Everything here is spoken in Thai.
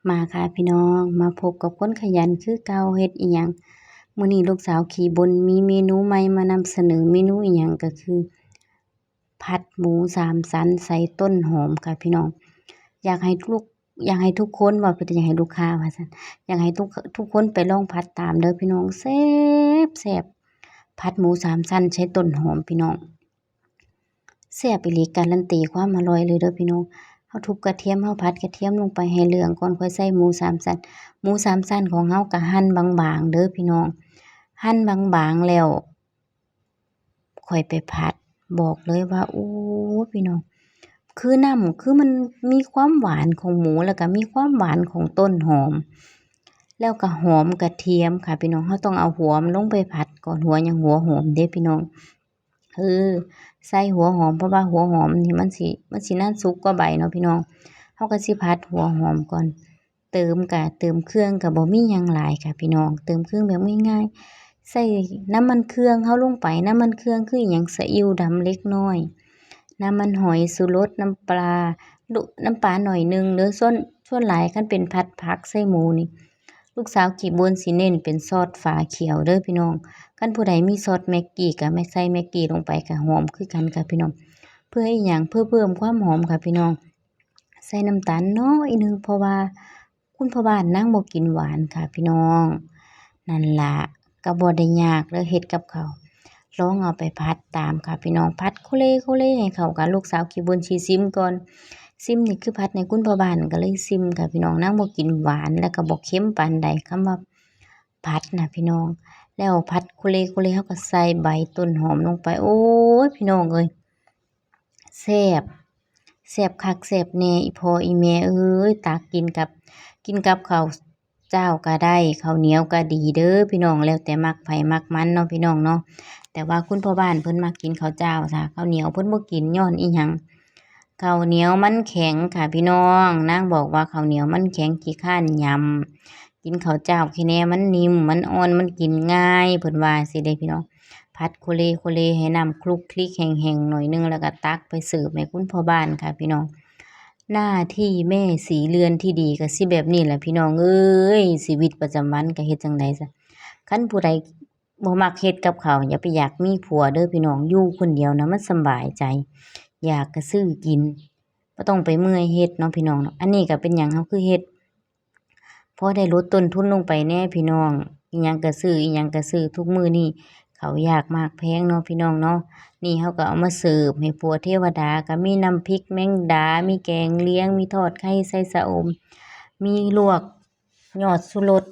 มาค่ะพี่น้องมาพบกับคนขยันคือเก่าเฮ็ดอิหยังมื้อนี้ลูกสาวขี้บ่นมีเมนูใหม่มานำเสนอเมนูอิหยังก็คือผัดหมูสามชั้นใส่ต้นหอมค่ะพี่น้องอยากให้ลูกอยากให้ทุกคนว่าเพิ่นอยากให้ลูกค้าว่าซั่นอยากให้ทุกคนไปลองผัดตามเด้อพี่น้องแซ่บแซ่บผัดหมูสามชั้นใช้ต้นหอมพี่น้องแซ่บอีหลีการันตีความอร่อยเลยเด้อพี่น้อง เราทุบกระเทียมเราผัดกระเทียมลงไปให้เหลืองก่อนค่อยใส่หมูสามชั้นหมูสามชั้นของเราก็หั่นบางๆเด้อพี่น้องหั่นบางๆแล้วค่อยไปผัดบอกเลยว่าโอ้พี่น้องคือมันมีความหวานของหมูแล้วก็มีความหวานของต้นหอมแล้วก็หอมกระเทียมค่ะพี่น้องเราต้องเอาหัวมันลงไปผัดก่อนหัวหยังหัวหอมเด้พี่น้องใส่หัวหอมเพราะว่าหัวหอมนี่มันสินานสุกกว่าใบเนาะพี่น้องเราก็สิผัดหัวหอมก่อนเติมเครื่องก็บ่มีหยังหลายค่ะพี่น้องเติมเครื่องแบบง่ายๆใส่น้ำมันเครื่องเราลงไปน้ำมันเครื่องคืออิหยังซีอิ๊วดำเล็กน้อยน้ำมันหอยชูรสน้ำปลาน้ำปลาหน่อยหนึ่งเด้อส่วนหลายคันเป็นผัดผักใส่หมูนี่ลูกสาวขี้บ่นสิเน้นเป็นซอสฝาเขียวเด้อพี่น้อง คันผู้ใดมีซอสแม็กกี้ก็ใส่แม็กกี้ลงไปก็หอมคือกันค่ะพี่น้องเพื่ออิหยังเพื่อเพิ่มความหอมค่ะพี่น้องใส่น้ำตาลน้อยหนึ่งเพราะว่าคุณพ่อบ้านนางบ่กินหวานค่ะพี่น้องนั่นล่ะก็บ่ได้ยากเด้อเฮ็ดกับข้าวลองเอาไปผัดตามค่ะพี่น้องผัดโคเลให้เข้ากันลูกสาวขี้บ่นสิซิมก่อนซิมนี่คือผัดให้คุณพ่อบ้านก็เลยซิมค่ะพี่น้องนางบ่กินหวานแล้วก็บ่เค็มปานใดคำว่าผัดน่ะพี่น้อง แล้วผัดโคเลเขาก็ใส่ใบต้นหอมลงไปโอ้ยพี่น้องเอ้ยแซ่บแซ่บคักแซ่บแน่อีพ่ออีแม่เอ้ยตักกินกับข้าวเจ้าก็ได้ข้าวเหนียวก็ดีเด้อพี่น้องแล้วแต่มักไผมักมันเนาะพี่น้องเนาะแต่ว่าคุณพ่อบ้านเพิ่นมักกินข้าวเจ้าจ้ะข้าวเหนียวเพิ่นบ่กินญ้อนอิหยังข้าวเหนียวมันแข็งค่ะพี่น้องนางบอกว่าข้าวเหนียวมันแข็งขี้คร้านยำ กินข้าวเจ้าแค่แน่มันนิ่มมันอ่อนมันกินง่ายเพิ่นว่าสิเด้พี่น้องผัดโคเลให้น้ำคลุกคลิกแห้งๆหน่อยหนึ่งแล้วก็ตักไปเสิร์ฟให้คุณพ่อบ้านค่ะพี่น้องหน้าที่แม่สีเรือนที่ดีก็สิแบบนี้แหละพี่น้องเอ้ยชีวิตประจำวันก็เฮ็ดจั่งใดซะคันผู้ใดบ่มักเฮ็ดกับข้าวอย่าไปอยากมีผัวเด้อพี่น้องอยู่คนเดียวนะมันสำบายใจอยากก็ซื้อกินบ่ต้องไปเมื่อยเฮ็ดเนาะพี่น้องเนาะอันนี้ก็เป็นหยังเราคือเฮ็ด พอได้ลดต้นทุนลงไปแหน่พี่น้องอิหยังก็ซื้อทุกมื้อนี้ข้าวยากมากแพงเนาะพี่น้องเนาะนี่เราก็เอามาเสิร์ฟให้ผัวเทวดาก็มีน้ำพริกแมงดามีแกงเลียงมีทอดไข่ใส่ชะอมมีลวกยอดชูรส